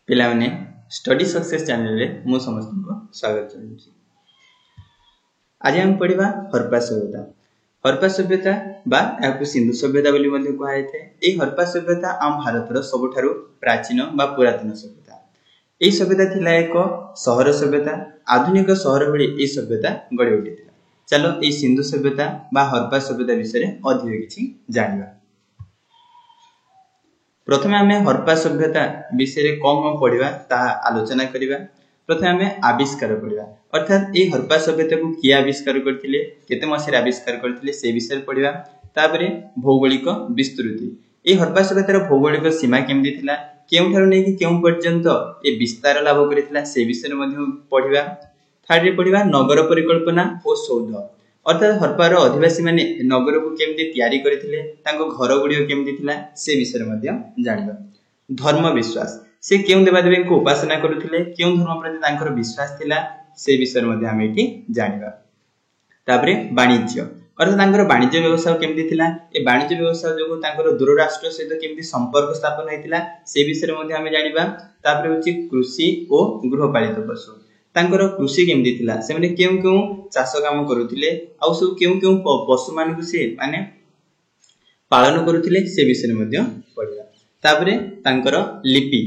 पिलाने study success channel रे मु समस्त को स्वागत जनाउछि। आज हम पढ़िबा हरप्पा सभ्यता। हरप्पा सभ्यता बा याकु सिंधु सभ्यता बोली मध्ये कहै छै। ए हरप्पा सभ्यता आम भारतर सबठारु प्राचीन बा पुरातन सभ्यता। ए सभ्यता थिला एक शहर सभ्यता। आधुनिक शहर भଳି ए सभ्यता गढि उठिथिला। चलो ए सिंधु सभ्यता बा हरप्पा सभ्यता विषय अधिक किछि जानिबा। प्रथमे आमे हरप्पा सभ्यता विषय कौन पढ़िबा ता आलोचना करिबा। प्रथमे आमे आविष्कार पढ़िबा, अर्थात ए हरप्पा सभ्यता को किया आविष्कार करथिले, केते मसिर आविष्कार करथिले से विषय पढ़िबा। तापरे भौगोलिक विस्तृति, ए हरप्पा सभ्यतार भौगोलिक सीमा केमदि थिला, केउठारु नै कि केउ पर्यंत ए विस्तार लाभ करिथिला से विषय मध्ये पढ़िबा। थर्ड रे पढ़िबा नगर परिकल्पना और सौध, अर्थात हरप्पार अधिवासी माने नगर को केमदि तयारी करथिले, तांको घर गुडियो केमदि थिला से विषय मध्ये जानिबा। धर्म विश्वास, से केउ देवादेवी को उपासना करुथिले, केउ धर्म प्रति तांकर विश्वास थिला से विषय मध्ये हम एठी जानिबा। तापरे वाणिज्य, अर्थात तांकर वाणिज्य व्यवसाय केमदि थिला, ए वाणिज्य व्यवसाय जोगो तांकर दूर राष्ट्र सहित केमदि संपर्क स्थापन हेतिला से विषय मध्ये हम जानिबा। तापरे होची कृषि और गृहपालित पशु, तांकर कृषि केमदि थिला, से माने केउ केउ चाष काम करुथिले, आ सब केउ केउ पशु मान को से माने पालन करुथिले से विषय मध्ये पढिबा। तापरे तांकर लिपि,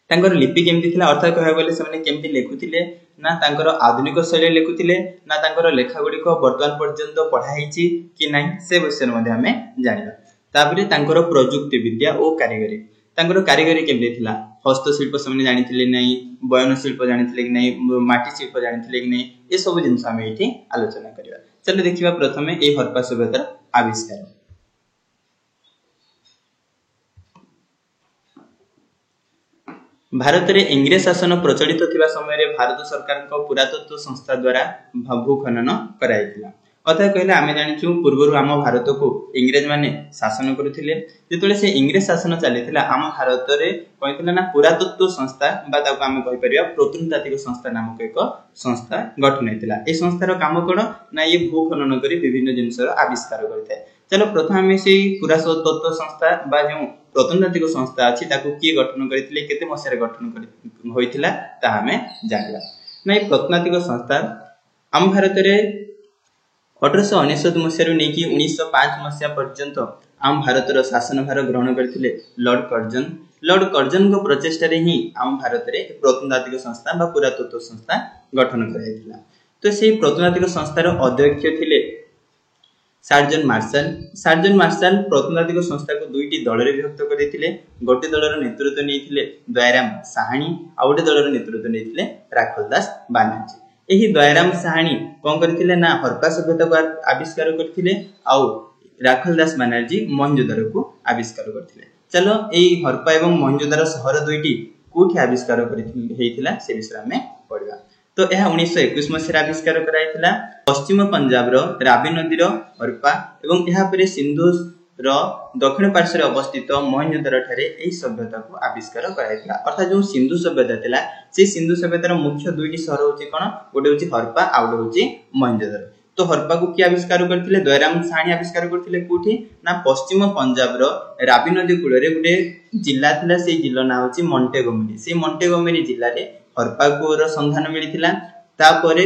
तांकर लिपि केमदि थिला, अर्थात कहबा गले से माने केमदि लेखुथिले ना तांकर आधुनिक शैली लेखुथिले ना तांकर लेखा गुडी को वर्तमान पर्यंत पढा हिची कि नाही से विषय मध्ये हमें जानिबा। तापरे तांकर प्रयुक्ति विद्या और कारीगरी, तांकर कारीगरी केमदि थिला, हस्तशिल्प से जानिथिले नहीं, बयन शिल्प जानिथिले कि नहीं, माटी शिल्प जानिथिले कि नहीं, ए सब जिंस हम एठी आलोचना करिबा। चलो देखिबा प्रथमे ए हरप्पा सभ्यतार आविष्कार। भारत रे इंग्रेज शासन प्रचलित थिबा समय रे भारत सरकार को पुरातत्व संस्था द्वारा भूखनन कराइथिला। अर्थात कहले आमे जानिछु पूर्वरु आम भारत को इंग्रेज माने शासन करुथिले। जेतले से इंग्रेज शासन चलिथिला आम भारत रे कहिथिला ना पुरातत्व संस्था बा ताको आमे कहि परिया प्रत्नतात्विक संस्था नामक एक संस्था गठन हेतिला। ए संस्थार काम कोन ना ये भूखनन करी विभिन्न जिंसर आविष्कार करथाय। चलो प्रथम आमे से पुरातत्व संस्था बा जो प्रत्नतात्विक संस्था अछि ताको की गठन करिथिले, केते मसिया गठन होइथिला ता हमें जानिला। ना ये प्रत्नतात्विक संस्था आम भारत रे 1899 मसिया नेकी 1905 मसिया पर्यंत आम भारतर शासन भार ग्रहण करथिले लॉर्ड कर्जन। लॉर्ड कर्जन को प्रचेष्टा रे ही आम भारत रे प्रत्नतात्विक संस्था बा पुरातत्व संस्था गठन कराइथिला। तो से प्रत्नतात्विक संस्थार अध्यक्ष थिले सार्जन मार्शल। सार्जन मार्शल प्रत्नतात्विक संस्था को दुईटी दल रे विभक्त करथिले। गोटे दलर नेतृत्व नेथिले दयाराम साहानी, आ गोटे दलर नेतृत्व नेथिले राखलदास बानर्जी। एही दयाराम साहानी कोन करथिले ना हरप्पा सभ्यता को आविष्कार करथिले, आ राखलदास बानर्जी मोहनजोदारो को आविष्कार करथिले। चलो एही हरप्पा एवं मोहनजोदारो शहर दुईटी कोठी आविष्कार करथिले हेतिला से विषय में पढिबा। तो यह 1921 मसिया आविष्कार कराइथिला पश्चिम पंजाब रो रावी नदी रो हरप्पा एवं यहा परे सिंधु रो दक्षिण पार्श्व अवस्थित मोहनजोदारो ठारे एही सभ्यता को आविष्कार कराइथिला। अर्थात जो सिंधु सभ्यता थिला से सिंधु सभ्यतार मुख्य दुईटी शहर होची कोन, गोटे होची हरप्पा आ गोटे होची मोहनजोदारो। तो हरप्पा को की आविष्कार करथिले, दयाराम साहानी आविष्कार करथिले कोठी ना पश्चिम पंजाब रो रावी नदी कूल रे गोटे जिल्ला थिला, से जिल्ला ना होची मॉन्टेगोमेरी। से मॉन्टेगोमेरी जिल्ला रे हरप्पा को संधान मिलिथिला। तापरे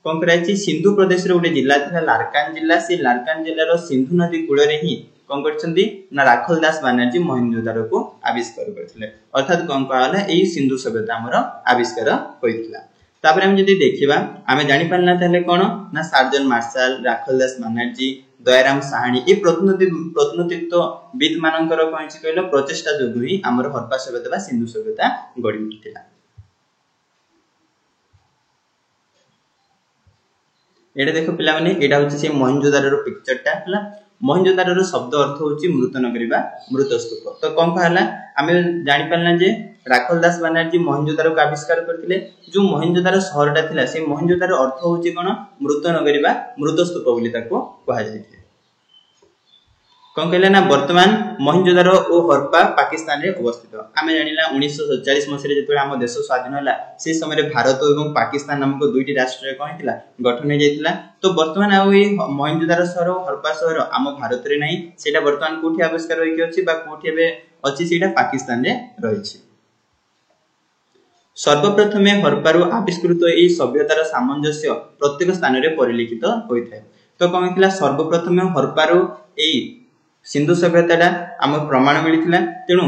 कोन कराइछि सिंधु प्रदेश रो गोटे जिल्ला थिला लारकान जिल्ला। से लारकान जिल्ला रो सिंधु नदी कूल रे ही कोन करछन्ती ना राखलदास बानर्जी मोहनजोदारो को आविष्कार करथिले। अर्थात कोन कहला एई सिंधु सभ्यता हमर आविष्कार होइथिला। तापरे हम जदी देखिबा आमे जानि पारना ताले कोन ना सार्जन मार्शल, राखलदास बानर्जी, दयाराम साहानी ए प्रत्नतत्व विद मानकर कहिछि कहलो प्रचेष्टा जोगु ही हमर हरप्पा सभ्यता बा सिंधु सभ्यता गढि उठिथिला। एटा देखो पिला माने एटा होछि से मोहनजोदारो पिक्चर टा हला। मोहनजोदारो शब्द अर्थ होछि मृत नगरी बा मृत स्तूप। तो कोन कहला आमे जानि पारना जे राखलदास बानर्जी मोहनजोदारो को आविष्कार करथिले। जो मोहनजोदारो शहर टा थिला से मोहनजोदारो अर्थ होछि कोन मृत नगरी बा मृत स्तूप बोली ताको कहा जायथिले। कोन कहला ना वर्तमान मोहनजोदारो ओ हरप्पा पाकिस्तान रे अवस्थित। आमे जानिला 1947 मसिया जेतबे हम देश स्वाधीन होला से समय रे भारत एवं पाकिस्तान नामक दुईटी राष्ट्र रे कोन हितला गठन हे जायतिला। तो वर्तमान आ ए मोहनजोदारो शहर हरप्पा शहर आम भारत रे नाही, सेटा वर्तमान कोठी आविष्कार होई कि अछि बा कोठी एबे अछि सेटा पाकिस्तान रे रहिछि। सर्वप्रथमे हरप्पारू आविष्कृत यह सभ्यतार सामंजस्य प्रत्येक स्थान में परिलिखित होता है। तो कौन होता सर्वप्रथमे हरप्पारू यही सिंधु सभ्यता आम प्रमाण मिलता तेणु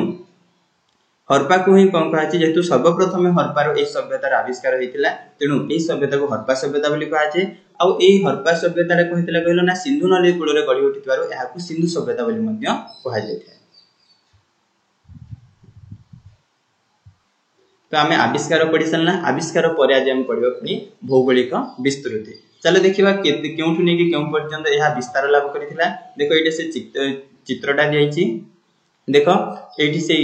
हरप्पा को ही कौन कहा जेहेतु सर्वप्रथमे हरप्पारू यह सभ्यतार आविष्कार होता तेणु यही सभ्यता को हरप्पा सभ्यता कहुए। आउ यही हरप्पा सभ्यता कौन कहल ना सिंधु नदी कूल में गढ़ी उठी सिंधु सभ्यता कहुए। तो आम आविष्कार पढ़ी सारा आविष्कार पर आज आम पढ़ा पुणी भौगोलिक विस्तृति। चलो देखा क्योंठू नहीं क्यों पर्यंत यह विस्तार लाभ करथिला। देखो ये से चित्रटा दिखाई देख ये से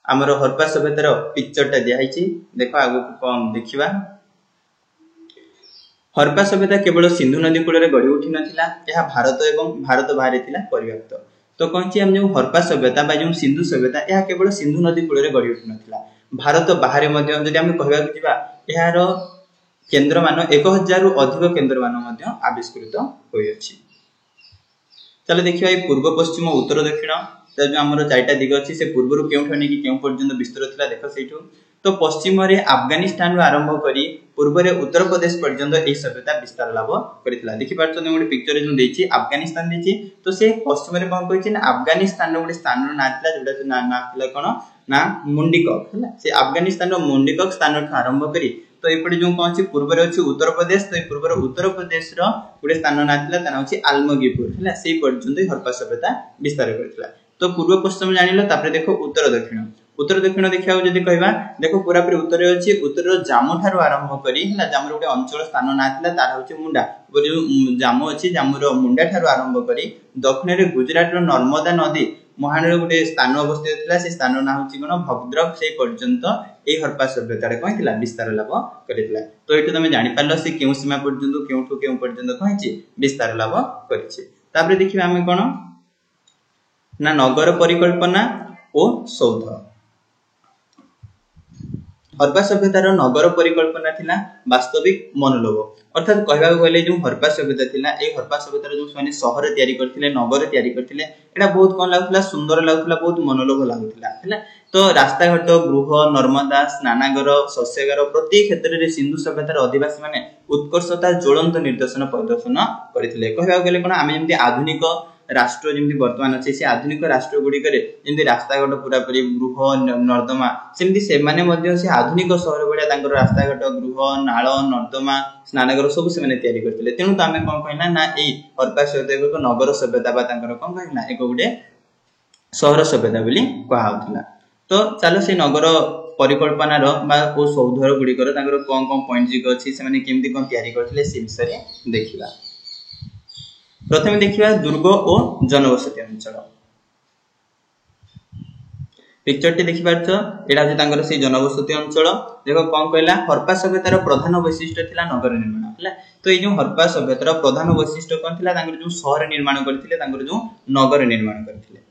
आमर हरप्पा सभ्यतार पिक्चरटा दिखाई देख आगु कौन देखा। हरप्पा सभ्यता केवल सिंधु नदी कूल में गढ़ी उठी नाला यह भारत एवं भारत बाहर थिला पर्याप्त। तो कौन हम जो हरप्पा सभ्यता जो सिंधु सभ्यता यह केवल सिंधु नदी कूल में गढ़ी उठी नाला भारत बाहर जदि आम कहवा यार केन्द्र मान 1000 रु अधिक केन्द्र मान आविष्कृत होइछि। चलो देखिए पूर्व पश्चिम उत्तर दक्षिण जो आम 4टा दिग अच्छी से पूर्व क्यों नहीं क्यों पर्यंत विस्तृत था देख से। तो पश्चिम रे अफगानिस्तान रु आरंभ करी पूर्व रे उत्तर प्रदेश पर्यंत यही सभ्यता विस्तार लाभ करथिला। देखि पारछन गोटे पिक्चर जो देछि अफगानिस्तान देछि तो से पश्चिम रे कोन कहिछि ना अफगानिस्तान रो गोटे स्थान रो नाम थिला जोटा नाम थिला कोन ना मुंडीकक है से अफगानिस्तान रो मुंडीकक स्थान ठु आरंभ करी तो एपटे जो कौन सी पूर्व रे अछि उत्तर प्रदेश तो पूर्व उत्तर प्रदेश रो गोटे स्थान नाम थिला ता नाम अछि आलमगीपुर है से पर्यंत हरप्पा सभ्यता विस्तार करथिला। तो पूर्व पश्चिम जानिलो तापर देखो उत्तर दक्षिण देखा जदि कहबा देखो पूरा पूरी उत्तर अच्छी उत्तर जामु ठारू आरंभ करी है जामु गोटे अंचल स्थान ना थिला तार होछि मुंडा जो जामु अच्छी जामुर मुंडा ठारू आरंभ करी दक्षिण रे गुजरात रो नर्मदा नदी महान गोटे स्थान अवस्थित थिला से स्थान ना होछि कोन भद्रक से पर्यंत ए हरप्पा सभ्यता रे कहितला विस्तार लाभ करितला। तो एठु तमे जानि पारलो से केउ सीमा पर्यंत केउठु केउ पर्यंत कहिछि विस्तार लाभ करिछि। तापर देखिबा हमें कोन ना नगर परिकल्पना और सौध। हरप्पा सभ्यतार नगर परिकल्पना थिला वास्तविक मनोलोभ अर्थात कहबा गले जो हरप्पा सभ्यता थिला ए हरप्पा सभ्यतार जो माने शहर तयारी करथिले नगर तयारी करथिले एटा बहुत कोन लागुतला सुंदर लागुतला बहुत मनोलोभ लागुतला हैला। तो रास्ता घाट गृह नर्मदा स्नानागार शस्यागार प्रति क्षेत्र में सिंधु सभ्यतार अधिवासी माने उत्कर्षता ज्वलंत निर्देशन प्रदर्शन करथिले। कहबा गले कोन आमे जेमति आधुनिक राष्ट्र जमी बर्तमान अच्छे से आधुनिक राष्ट्र गुड़िक जमी रास्ता घाट पूरा पूरी गृह नर्दमा सेमती से आधुनिक सहर भाया रास्ता घाट गृह नाल नर्दमा स्नानागार सब से तैयारी करते तेणु तो आम कौन कहना ना यही हरप्पा सभ्यता एक नगर सभ्यता कौन कहना एक गोटे सहर सभ्यता बोली कहुला। तो चलो से नगर परिकल्पनार सौधर गुड़िकर कौन कौन पॉइंट जी अच्छी से केमती कौन तैयारी करते से विषय देखा। प्रथम देखिए दुर्ग और जनबसती अंचल पिक्चर देखि पारछ एटा जे से जनबसती अंचल देखो कौन कहला हरप्पा सभ्यतार प्रधान वैशिष्ट्य थिला नगर निर्माण है। तो ये जो हरप्पा सभ्यतार प्रधान वैशिष्ट्य कौन थिला जो शहर निर्माण करथिले जो नगर निर्माण करथिले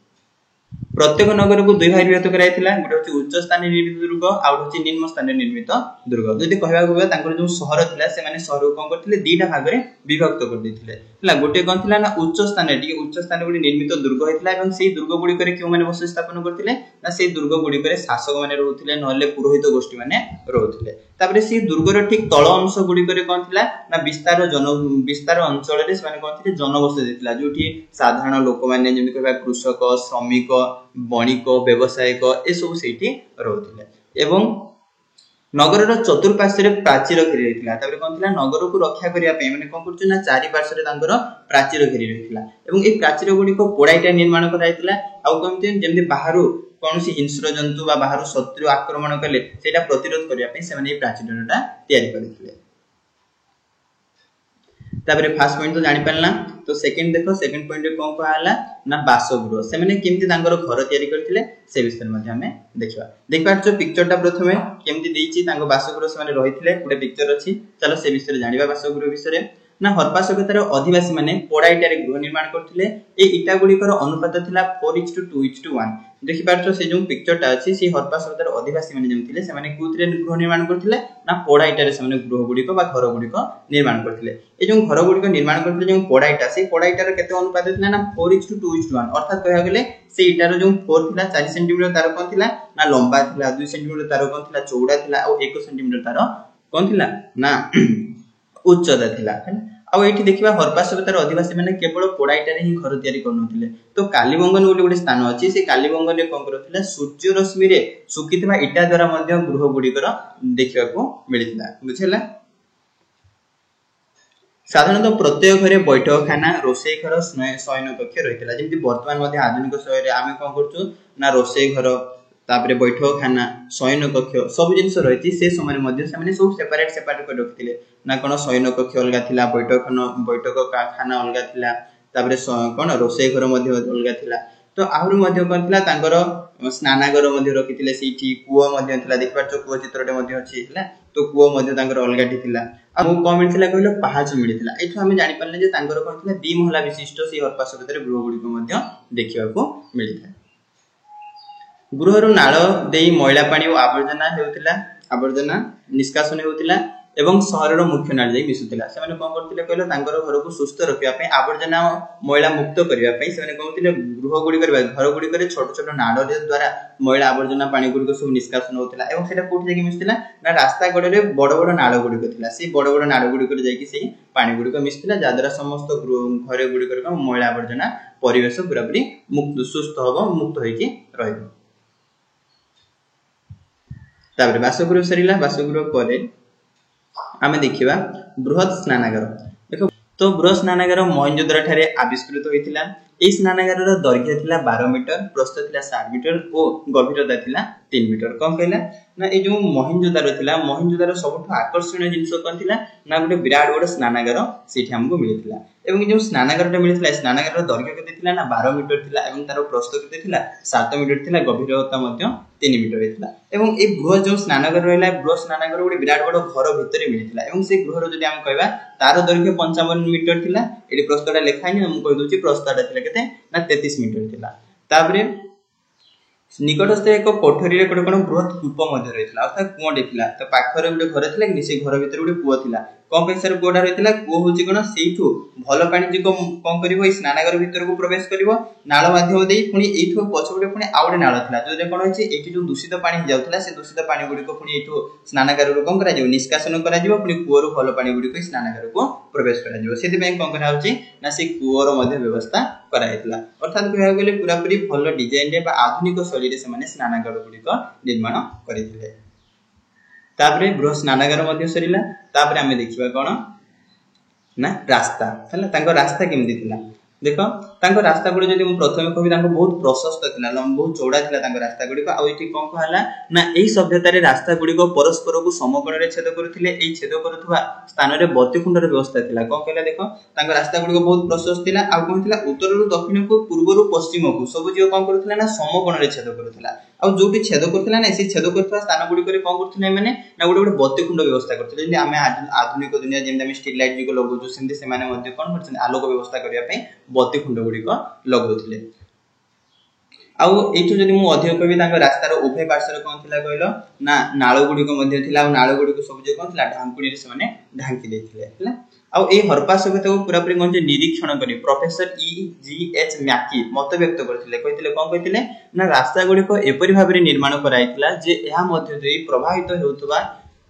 प्रत्येक नगर को दुई भाग विभक्त कराइथिला गोटे होची उच्च स्थान निर्मित दुर्ग आ गोटे होची निम्न स्थान निर्मित दुर्ग। जदि कहबा गबा तांकर जो शहर थिला से माने शहर को कोन करथिले दुईटा भाग रे विभक्त कर दैथिले हला। गोटे कोन थिला ना उच्च स्थान गुडी निर्मित दुर्ग होइथिला एवं सेही दुर्ग गुडी करे क्यों माने बस स्थापन करथिले ना सेही दुर्ग गुडी करे शासक माने रहउथिले नहले पुरोहित गोष्ठी माने रहउथिले। तापरे सेही दुर्गर ठीक तळ अंश गुडी करे कोन थिला ना विस्तार अंचल रे माने कोन थिले जनबसती दिथिला जोठी साधारण लोक माने जेमि कहबा कृषक श्रमिक बणिक व्यवसायिक ए सब सेठी रहउथिले एवं नगर चतुर्पार्श्व प्राचीर घेरी रहिथिला। तापर कोन थिला नगर को रक्षा करिया पे माने कोन करछु ना चारि पार्श्व रे तांकर प्राचीर घेरी रहिथिला एवं ए प्राचीर गुडी को पोडाइटा निर्माण कराइथिला आ कोनते जेमि बाहरु कोनसी हिंस्र जंतु बा बाहरु शत्रु आक्रमण कले सेटा प्रतिरोध करिया पे से माने ए प्राचीरटा तयारी करथिले। तापर फर्स्ट पॉइंट तो जानि पारला। तो सेकंड देखो सेकंड पॉइंट रे कोन कहला ना बासगृह से माने केमती तांकर घर तयारी करथिले से विषय मध्ये हमें देखबा। देखबार पिक्चरटा प्रथमे केमती देइची तांको बासगृह से माने रहिथिले गोटे पिक्चर अछि चलो से विषय जानिबा बासगृह विषय। ना हरप्पा सभ्यतार अधिवासी माने पोड़ा इटारे गृह निर्माण करथिले। ए इटा गुड़िकर अनुपात थिला 4:2:1। देखि पारछो से जो पिक्चरटा अछि से हरप्पा सभ्यतार अधिवासी माने जेम थिले से माने कोथिरे गृह निर्माण करथिले ना पोड़ा इटारे से माने गृह गुड़िक बा घर गुड़िक निर्माण करथिले। ए जो घर गुड़िक निर्माण करथिले जो पोड़ा इटा से पोड़ा इटार केते अनुपात थिला ना 4:2:1 अर्थात कहया गेले से इटार जो 4 थिला 4 सेंटीमीटर तार कोन थिला ना लंबा थिला 2 सेंटीमीटर तार कोन थिला चौड़ा थिला और 1 सेंटीमीटर तार कोन थिला ना उच्चता थिला। आ एठी देखिबा हरप्पा सभ्यतार अधिवासी माने केवल पोड़ा इटारे ही घर तयारी करनथिले। तो कालीबंगन गोटे स्थान अछि से कालीबंगन रे कोन करथिले सूर्य रश्मि रे सुकितबा इटा द्वारा मध्ये गृह गुड़िकर देखिबा को मिलितला। बुझिला साधारणतः प्रत्येक घरे बैठकखाना रोषे घर शयन कक्ष रहितला। जेमति वर्तमान मध्ये आधुनिक समय रे आमे कोन करछु ना रोषे घर तापरे बैठकखाना शयन कक्ष सब जिंस रहिति से समय मध्ये से माने सब सेपरेट कर रखिथिले ना कोन शयन कक्ष अलगा थिला बैठकखाना अलगा थिला तापरे कोन रोषे घर मध्ये अलगा थिला। तो आहुर मध्ये कोन थिला तांकर स्नानागार मध्ये रखिथिले सेठी कुओ मध्ये थिला देखि पाछो कुओ चित्रटे मध्ये अछि थिला। तो कुओ मध्ये तांकर अलगाटी थिला आ मु कोन मिलथिला कहलो पहाच मिलथिला। एठो हमें जानि पारले जे तांकर कोन थिला 2 महला विशिष्ट से हरप्पा सभ्यतार गृह गुडी को मध्ये देखिबा को मिलिथा। गृहरु नाळ देई मैला पानी और आवर्जना निष्कासन हेउतिला एवं शहरर मुख्य नाळ जाई मिसुतिला। से माने कोन करथिले कहलो तांकर घर को सुस्थ रखिया पे आवर्जना मैला मुक्त करिया पे से माने कहथिले गृह गुडी करबा घर गुडी करे छोट छोट नाळ रे द्वारा मैला आवर्जना पानी गुडी को सब निष्कासन होतिला एवं सेटा कोठी जाई मिसुतिला ना रास्ता गडे रे बड़ बड़ नाळ गुडी को थिला। से बड़ बड़ नाळ गुडी को जाई कि सेही पानी गुडी को मिसुतिला जादरा समस्त घरे गुडी कर मैला आवर्जना परिवेश पूरा पूरी मुक्त सुस्थ हबो मुक्त होई कि रहइबो। तापर बासगृह सरीला बासगृह परे आमे देखिबा बृहत स्नानागार। देखो तो बृहत स्नानागार मोहनजोदड़ो ठारे आविष्कृत होइतिला। ए स्नानागारर दैर्घ्य थिला 12 मीटर प्रस्थ थिला 7 मीटर और गभीरता थिला 3 मीटर। कोन कहला ना ए जो मोहनजोदड़ो थिला मोहनजोदड़ो सबठो आकर्षणीय जिंस कोन थिला ना गोटे विराट बड़ स्नानागार सेठी हमको मिलिथिला। एवं जो स्नानागारटा मिलिथिला स्नानागारर दैर्घ्य केते थिला ना 12 मीटर थिला एवं तार प्रस्थ केते थिला 7 मीटर थिला गभीरता मध्ये 3 मीटर हेतिला। एवं ए बृहत जो स्नानागार रहला बृहत स्नानागार गोटे विराट बड़ घर भितरे मिलिथिला एवं से घर जदि हम कहबा तार दैर्घ्य 55 मीटर थिला। एडी प्रस्थटा लेखाइनी हम कहि दोची प्रस्थटा थिला केते ना 33 मीटर थिला। तापरे निकटस्थ एक कोठरी रे कोन बृहत कूप मध्ये रहितला अर्थात कुओटे थिला। तो पाखरे गोटे घर थिला कि से घर भितर गोटे कूओ थिला। कोन पैसार कूओटा रहितला कूओ होची कोन सेइठु भल पानी जिको कोन करिवो ए स्नानागार भितर को प्रवेश करिवो नाळ माध्यम देई पुनी एठु पछपटे पुनी आउडे नाळ थिला जो जे कोन होची एठी जो दूषित पानी जाउतला से दूषित पानी गुडी को पुनी एठु स्नानागार रो कोन करा जिवो निष्कासन करा जिवो पुनी कूओ रो भल पानी गुडी को स्नानागार को प्रवेश करा जिवो। सेति में कोन करा होची ना से कूओ रो मध्ये व्यवस्था करा हेतला अर्थात कहया गेले पूरा पूरी भल डिजाइन रे बा आधुनिक शैली रे से माने स्नानागार गुडी को निर्माण करिथिले। तापरे बृहत स्नानागार मध्ये सरीला। तापरे हमें देखिबा कोन ना रास्ता हला तांको रास्ता केमदी थिला। देखो तांको रास्ता गुडी जदि हम प्रथमे कहबी तांको बहुत प्रशस्त थिला बहुत चौड़ा थिला तांको रास्ता गुडी को। आ एठी कोन कहला ना एई सभ्यता रे रास्ता गुडी को परस्पर को समकोण रे छेद करूथिले। एई छेद करूथबा स्थान रे बत्तीखुंड रे व्यवस्था थिला। कोन कहला देखो तांको रास्ता गुडी को बहुत प्रशस्त थिला। आ कोन थिला उत्तर रु दक्षिण को पूर्व रु पश्चिम को सब जीव कोन करूथिला ना समकोण रे छेद करूथिला। आ जोटी छेद करथिला ना से छेद करथवा स्थान गुडी करे कोन करथिले माने ना गोटे बत्तीखुंड व्यवस्था करथिले। जेंति आमे आधुनिक दुनिया जेंति आमे स्ट्रीट लाइट जिको लगौछु सेंति से माने मध्ये कोन करछन आलोक व्यवस्था करिया पई बत्तीखुंड गुडी को लगौथिले। आउ एठु जदि मु अधिक कहबी तांको रास्तार उभय पार्श्व कोन थिला कहलो ना नाळ गुडी को मध्ये थिला। आ नाळ गुडी को सब जे कोन थिला ढांकुडी रे से माने ढांकी देथिले हला। आ ए हरप्पा सभ्यता को पूरा पूरी कोन जे निरीक्षण करी प्रोफेसर E.G.H. मैकी मत व्यक्त करथिले कहिथिले कोन कहिथिले ना रास्ता गुडी को एपरि भाबरे निर्माण कराइथिला जे एहा मध्ये देई प्रभावित हेउतबा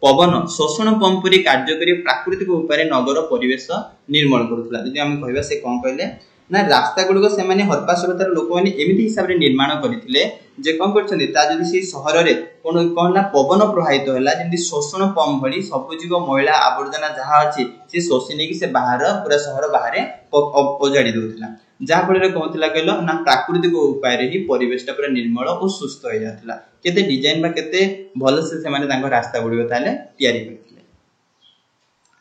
पवन शोषण पंप परि कार्य करी प्राकृतिक उपाय नगर परिवेश निर्माण करथिला। जदि हम कहबा से कोन कहले ना रास्ता गुडी को से माने हरप्पा सभ्यतार लोक माने एमिति हिसाब रे निर्माण करिथिले जे कोन करछन्ती ता जदि से शहर रे कोन पवन प्रवाहित होला जेंति शोषण पंप भली सब जीव मैला आवर्जना जहा अछि से शोषि नेकी से बाहर पूरा शहर बाहर ओजाडी दोथिला। जा फळे कहथिला कहलो ना प्राकृतिक उपाय रे ही परिवेशटा पूरा निर्मल और सुस्थ हो जाथिला। केते डिजाइन बा केते भल से माने तांको रास्ता गुडी ताले तयारी करथिले।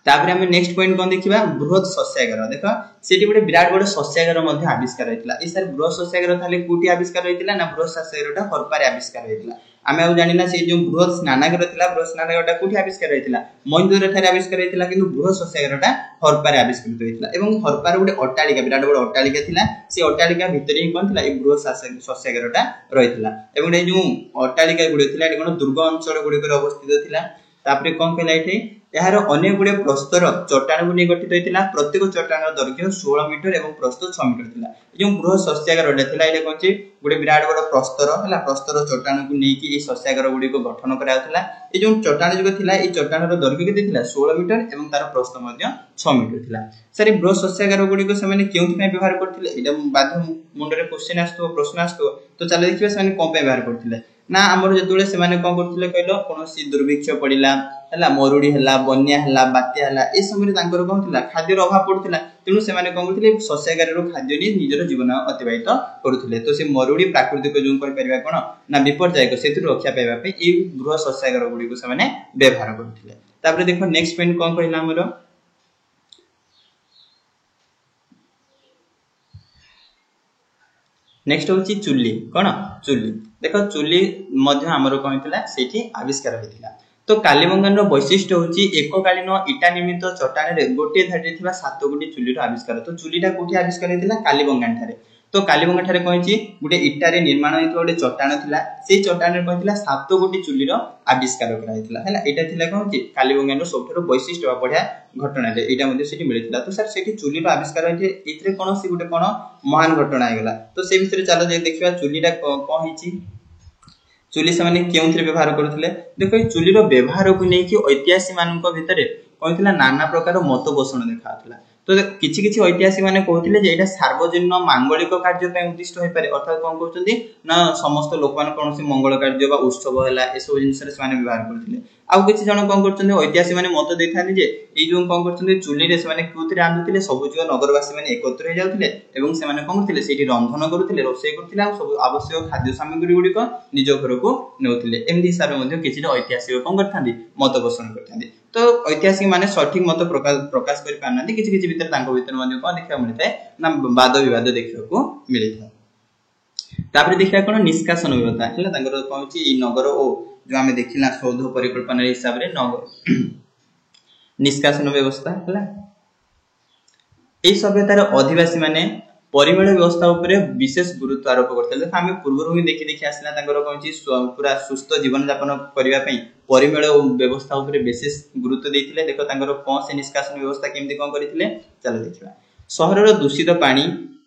तापरे हम नेक्स्ट पॉइंट कोन देखिबा बृहत सस्यागार। देखो सेठी गोटे विराट बड़ सस्यागार मध्ये आविष्कार होइतिला। ए सर बृहत सस्यागार थाले कोठी आविष्कार होइतिला ना बृहत सस्यागारटा हरप्पा रे आविष्कार होइतिला। आमे आउ जानिना से जो बृहत स्नानागार थिला बृहत स्नानागारटा कोठी आविष्कार होइतिला महेंद्र ठारे आविष्कार होइतिला किंतु बृहत शस्यागारटा हरप्पा रे आविष्कृत होइतिला एवं हरप्पा रे गोटे अट्टालिका विराट बड़ अट्टालिका थिला से अट्टालिका भितर ही कोन थिला ए बृहत शस्यागारटा रहितिला एवं ए जो अट्टालिका गुडी थिला ए कोन दुर्ग अंचल गुडी कर अवस्थित थिला तापरे कोन कहला एठी यार अनेक गुडे प्रस्तर चट्टान को गठित होइतिला प्रत्येक चट्टान दैर्घ्य 16 मीटर एवं प्रस्थ 6 मीटर थिला जो बृहत शस्यागार थिला एले कोनची गुडे विराट बड़ प्रस्तर हला प्रस्तर चट्टान को नेकी ए शस्यागार गुडी को गठन कराउतिला ए जो चट्टान जुग थिला ए चट्टान रो दैर्घ्य केते थिला 16 मीटर एवं तार प्रस्थ मध्ये 6 मीटर थिला सरी बृहत शस्यागार गुडी को से माने केउथि में व्यवहार करथिले एटा बाध्य मुंडरे क्वेश्चन आस्तो प्रश्न आस्तो तो चले देखिबे से माने कोन पे व्यवहार करथिले ना हमर जतुले से माने कोन करथिले कहलो कोनोसी दुर्भिक्ष पडिला हला मरुडी हला बन्या हला बात्या हला ए समय तांकर कोन थिला खाद्यर अभाव पडथिला तेनु से माने कोन करथिले शस्यागार रो खाद्य नि निजर जीवन अतिबाहित करूथिले तो से मरुडी प्राकृतिक जों कहि परिबा कोन ना विपर्यय सेतु रक्षा पाइबा पे ए गृह शस्यागार गुडी को से माने व्यवहार करूथिले तापर देखो नेक्स्ट पॉइंट कोन कहिला हमर नेक्स्ट होची चुल्ली कोन चुल्ली देखो चुल्ली मध्य हमर कोन थिला सेठी आविष्कार होइतिला तो कालीबंगान रो वैशिष्ट्य होची एककालीन इटा निर्मित चट्टान रे गोटे धाडी थिबा 7 गोटी चुल्ली रो आविष्कार तो चुल्लीटा कोठी आविष्कार हेतिला कालीबंगान ठारे तो कालीबंगान ठारे कोइची गोटे इटा रे निर्माण हेतो गोटे चट्टान थिला सेई चट्टान रे कोइथिला 7 गोटी चुल्ली रो आविष्कार करा हेतिला हला एटा थिला कोनची कालीबंगान रो सबथरो वैशिष्ट्य बढ़िया घटना रे एटा मध्ये सेठी मिलितला तो सर सेठी चुल्ली रो आविष्कार होइचे इतरे कोनोसी गोटे कोन महान घटना आइगला तो से भितरे चलो जे देखिबा चुल्लीटा कोन हिची चुली से माने केउथरे व्यवहार करथिले देखो चुली रो व्यवहार को नै कि ऐतिहासिक मानक भितरे कोइथिला नाना प्रकार मत पोषण देखाथला तो किछि किछि ऐतिहासिक माने कहथिले जे एटा सार्वजनिक मांगलिक कार्य पय उद्दिष्ट होई पारे अर्थात कोन कहउचंदी ना समस्त लोक मान कोनोसी मंगल कार्य बा उत्सव हला ए सब जिंस रे माने व्यवहार करथिले आउ किछि जण कोन करचंदी ऐतिहासिक माने मत देखानी जे ए जो कोन करचंदी चुली रे से माने केउथरे आंदुथिले सब जो नगरवासी माने एकत्र हे जाउथिले एवं से माने कोन करथिले सेठी रंधन करूथिले रोसई करथिले आ सब आवश्यक खाद्य सामग्री गुडी को निज घर को नेउथिले एमदी हिसाब रे मध्ये किछि ऐतिहासिक कोन करथांदी मत पोषण करथांदी तो ऐतिहासिक माने सठिक मत प्रकाश करि पानांदी किछि किछि भीतर तांको भीतर मध्ये कोन देखा मिलताय ना वाद विवाद देखिबा को मिलिथा तापर देखिया कोन निष्कासन व्यवस्था हला तांगर कहउची ई नगर ओ जो हमें देखिला सौध परिकल्पना हिसाब रे नगर निष्कासन व्यवस्था हला ए सभ्यतार अधिवासी माने परिमल व्यवस्था ऊपर विशेष गुरुत्व आरोप करथले हम पूर्व ही देखि आसला तांगर कहउची पूरा सुस्थ जीवन यापन करिवा पई परिमल व्यवस्था ऊपर विशेष गुरुत्व देथिले देखो तांगर कोन से निष्कासन व्यवस्था केमदी कोन करिथिले चलो देखिबा शहर रो दूषित पानी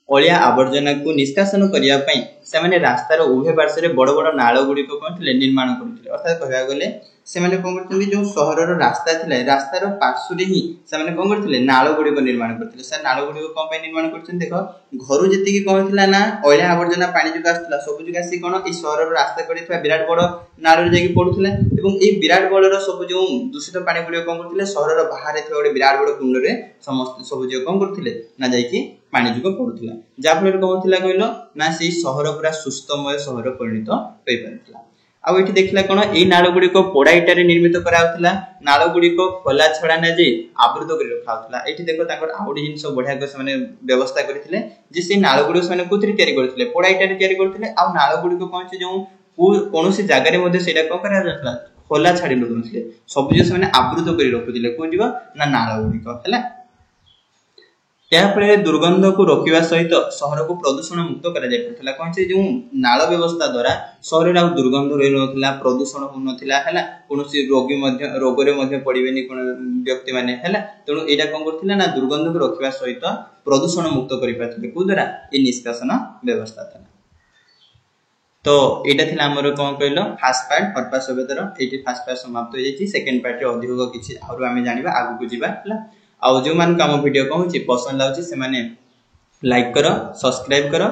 ओलिया आवर्जना को निष्कासन करिया पई से माने रास्तार उभय पार्श्व रे बड़ बड़ नाळ गुडी को कोनथिले निर्माण करथिले अर्थात कहया गले से माने कोन करथि जो शहर रो रास्ता थिला रास्तार पार्श्व रे ही से माने कोन करथिले नाळ गुडी को निर्माण करथिले से नाळ गुडी को कोन पई निर्माण करछन देखो घरु जति की कोन थिला ना ओलिया आवर्जना पानी जुग आस्थिला सब जुग आसी कोन ई शहर रो रास्ता करिथवा विराट बड़ नाळ रे जाकी पडुथिला एवं ई विराट बड़ रो सब जो दूषित पानी गुडी कोन करथिले शहर रो बाहर थिवा बड़ विराट बड़ कुंड रे समस्त सब जो कोन करथिले ना जाकी पानी जुग पडुथिला जा फल रे कोन थिला कहलो ना से शहर पूरा सुस्थमय शहर परिणत होई परथिला आ एठी देखला कोन ए नाळ गुडी को पोडा इटा रे निर्मित कराउथिला नाळ गुडी को खोला छडा ना जे आवृत करि रखाउथिला एठी देखो ताकर आउडी जिंस बढ़िया को माने व्यवस्था करथिले जे से नाळ गुडी माने कोथरि तयारी करथिले पोडा इटा रे तयारी करथिले आ नाळ गुडी को कोन जे जो कोनोसी जागा रे मध्ये सेटा को करा जातला खोला छाडी नथिले सब जे माने आवृत करि रखुथिले कोन दिबो ना नाळ गुडी को हला याफले दुर्गंध को रोकिबा सहित शहर को प्रदूषण मुक्त करा जाय पड़थला कोन से जो नाळ व्यवस्था द्वारा शहर रे दुर्गंध रहि नथिला प्रदूषण हो नथिला हला कोनोसी रोगी मध्ये रोग रे मध्ये पडिबेनी कोन व्यक्ति माने हला तणु एटा कोन करथिला ना दुर्गंध को रोकिबा सहित प्रदूषण मुक्त करि पाथले को द्वारा ए निष्कासन व्यवस्था था तो एटा थिला हमर कोन कहलो फर्स्ट पार्ट हरप्पा सभ्यतार एटी फर्स्ट पार्ट समाप्त हो जायछि सेकंड पार्ट रे अधिक किछि आरो आमे जानिबा आगु को जिबा हला आ जो मान काम वीडियो कहूँ पसंद लाउची से माने लाइक करो सब्सक्राइब करो।